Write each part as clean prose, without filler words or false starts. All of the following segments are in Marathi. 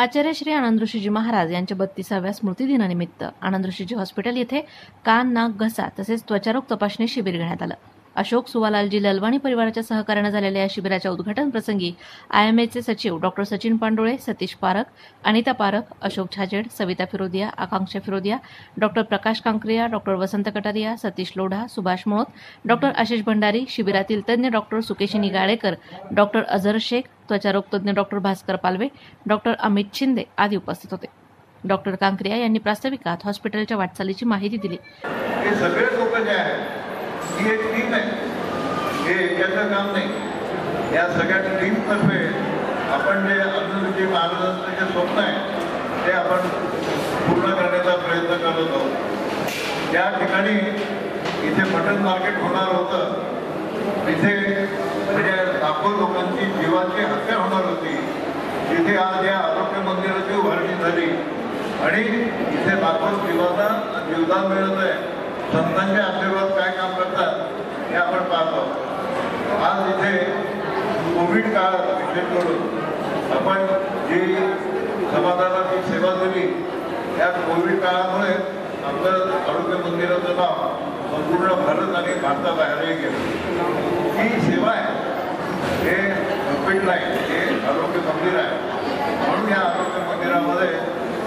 आचार्य श्री आनंद ऋषीजी महाराज यांच्या 32व्या स्मृतिदिनानिमित्त आनंद ऋषीजी हॉस्पिटल येथे कान, नाक, घसा तसेच त्वचारोग तपासणी शिबिर घेण्यात आलं. अशोक सुवालालजी ललवाणी परिवाराच्या सहकार्याने झालेल्या या शिबिराच्या उद्घाटन प्रसंगी आयएमएचे सचिव डॉक्टर सचिन पांडोळे, सतीश पारख, अनिता पारख, अशोक छाजेड, सविता फिरोदिया, आकांक्षा फिरोदिया, डॉक्टर प्रकाश कांकरिया, डॉक्टर वसंत कटारिया, सतीश लोढा, सुभाष मोळत, डॉक्टर आशिष भंडारी, शिबिरातील तज्ञ डॉक्टर सुकेशिनी गाळेकर, डॉक्टर अझर शेख, त्वचारोग तज्ञ डॉक्टर भास्कर पालवे, डॉक्टर अमित शिंदे आदी उपस्थित होते. डॉक्टर कांकरिया यांनी प्रास्ताविकात हॉस्पिटलच्या वाटचालीची माहिती दिली. हे सगळे लोक जे आहेत ही एक टीम आहे, हे एकाचं काम नाही. या सगळ्या टीमतर्फे आपण जे आनंदजी महाराजांचं जे स्वप्न आहे ते आपण पूर्ण करण्याचा प्रयत्न करत आहोत. या ठिकाणी इथे मटन मार्केट होणार होतं, तिथे म्हणजे लाखो लोकांची जीवाची हत्या होणार होती. तिथे आज या आरोग्य मंदिराची उभारणी झाली आणि इथे लाखो जीवांना जीवदान मिळत आहे. संतांचे आशीर्वाद काय काम करतात हे आपण पाहतो. आज इथे कोविड काळात विशेष करून आपण जी समाजाला सेवा दिली त्या कोविड काळामुळे आपलं आरोग्य मंदिराचं नाव संपूर्ण भारत आणि भारताबाहेरही गेलं. ही सेवा आहे, हे हॉस्पिटल आहे, हे आरोग्य मंदिर आहे. म्हणून या आरोग्य मंदिरामध्ये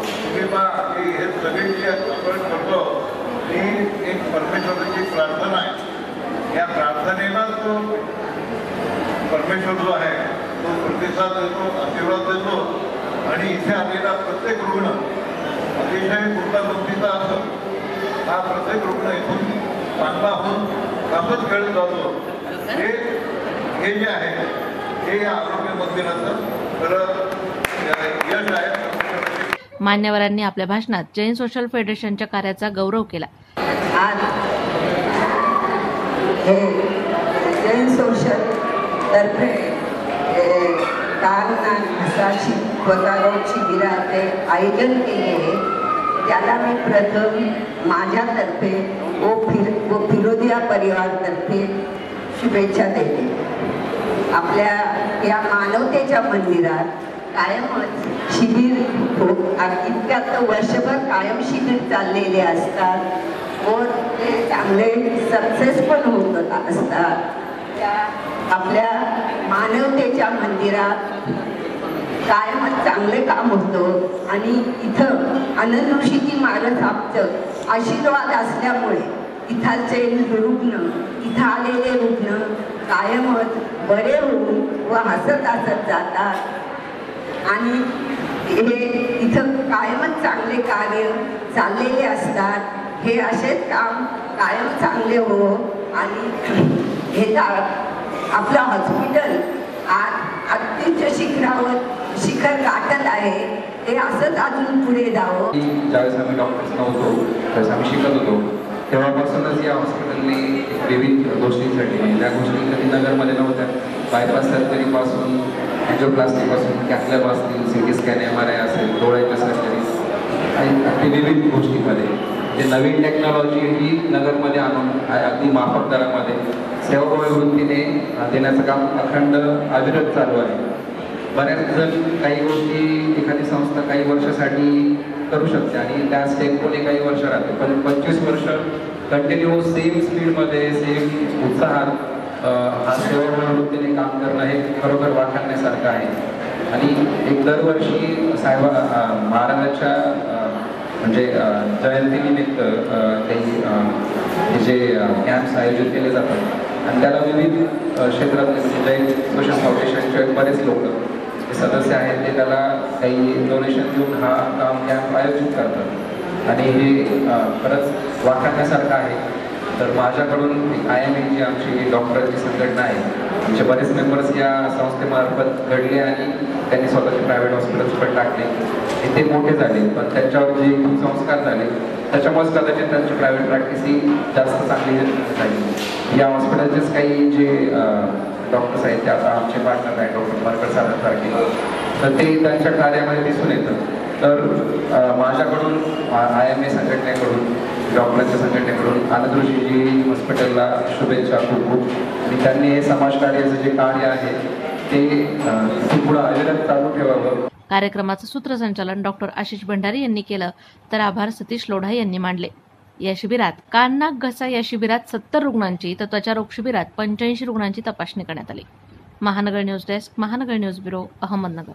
तुम्ही पहा की हे सगळे जे आपण करतो ही एक परमेश्वराची प्रार्थना आहे. या प्रार्थनेला तो परमेश्वर जो आहे तो प्रतिसाद देतो, आशीर्वाद देतो आणि इथे आलेला प्रत्येक रुग्ण अतिशय गुंतागुंतीचा असतो. हा प्रत्येक रुग्ण इथून चांगला होऊन कामच खेळत जातो. हे जे आहे हे या आरोग्य मंदिराचं खरं यश आहे. मान्यवरांनी आपल्या भाषणात जैन सोशल फेडरेशनच्या कार्याचा गौरव केला. आज हे जैन सोशल तर्फे कान, नाक, घसाची त्वचारोग शिबिराचे आयोजन केले. त्याला मी प्रथम माझ्यातर्फे व फिरोदिया परिवारतर्फे शुभेच्छा देते. आपल्या या मानवतेच्या मंदिरात कायमच शिबिर इतक्यात वर्षभर कायम शिबिर चाललेले असतात व ते चांगले सक्सेसफुल होत असतात. त्या आपल्या मानवतेच्या मंदिरात कायमच चांगले काम होतं आणि इथं आनंद ऋषीजी महाराजांचं आशीर्वाद असल्यामुळे इथालचे रुग्ण, इथं आलेले रुग्ण कायमच बरे होऊन व हसत हसत जातात आणि हे इथं कायमच चांगले कार्य चाललेले असतात. हे असेच काम कायम चांगले हो आणि हे आपलं हॉस्पिटल आज अत्युच्च शिखर गाठत आहे. ते असंच अजून पुढे जावं. ज्यावेळेस आम्ही डॉक्टर्स नव्हतो त्यावेळेस आम्ही शिकत होतो तेव्हापासूनच या हॉस्पिटलने विविध गोष्टींसाठी म्हणजे ज्या गोष्टी कधी नगरमध्ये नव्हत्या, बायपास सर्जरीपासून अँजिओप्लास्टीपासून कॅथलॅब असतील, सिटी स्कॅन, MRI असेल, डोळ्याच्या सर्जरी आणि अगदी विविध गोष्टींमध्ये जे नवीन टेक्नॉलॉजी ही नगरमध्ये आणून अगदी माफक दरामध्ये सेवाभावी वृत्तीने देण्याचं काम अखंड अविरत चालू आहे. बऱ्याच जण काही गोष्टी एखादी संस्था काही वर्षासाठी करू शकते आणि त्या स्टेपमध्ये काही वर्ष राहते, पण 25 वर्ष कंटिन्यू सेम स्पीडमध्ये सेम उत्साहात हा सेवाभावी वृत्तीने काम करणं हे खरोखर वाखाणण्यासारखं आहे. आणि एक दरवर्षी महाराजांच्या म्हणजे जयंतीनिमित्त काही जे कॅम्प्स आयोजित केले जातात आणि त्याला विविध क्षेत्रातले म्हणजे जैन सोशल फाउंडेशनचे बरेच लोक सदस्य आहेत ते त्याला काही डोनेशन देऊन हा काम कॅम्प आयोजित करतात आणि हे खरंच वाखाणण्यासारखं आहे. तर माझ्याकडून IMA जी आमची डॉक्टरांची संघटना आहे, आमचे बरेच मेंबर्स या संस्थेमार्फत घडले आणि त्यांनी स्वतःचे प्रायव्हेट हॉस्पिटल्स पण टाकले. ते मोठे झाले पण त्यांच्यावर जे संस्कार झाले त्याच्यामुळेच कदाचित त्यांची प्रायव्हेट प्रॅक्टिसही जास्त चांगली झाली. या हॉस्पिटलचेच काही जे डॉक्टर्स आहेत ते आता आमचे पार्टनर आहेत डॉक्टर मार्कर सारखे, तर ते त्यांच्या कार्यामध्ये दिसून येतं. तर माझ्याकडून IMA संघटनेकडून डॉक्टरांच्या संघटनेकडून आनंद ऋषीजी हॉस्पिटलला शुभेच्छा खूप खूप. आणि त्यांनी हे समाजकार्याचं जे कार्य आहे ते पुढं अविरत चालू ठेवावं. कार्यक्रमाचं सूत्रसंचालन डॉक्टर आशिष भंडारी यांनी केलं, तर आभार सतीश लोढा यांनी मांडले. या शिबिरात कान नाक घसा या शिबिरात 70 रुग्णांची तर त्वचारोग शिबिरात 85 रुग्णांची तपासणी करण्यात आली. महानगर न्यूज डेस्क, महानगर न्यूज ब्युरो, अहमदनगर.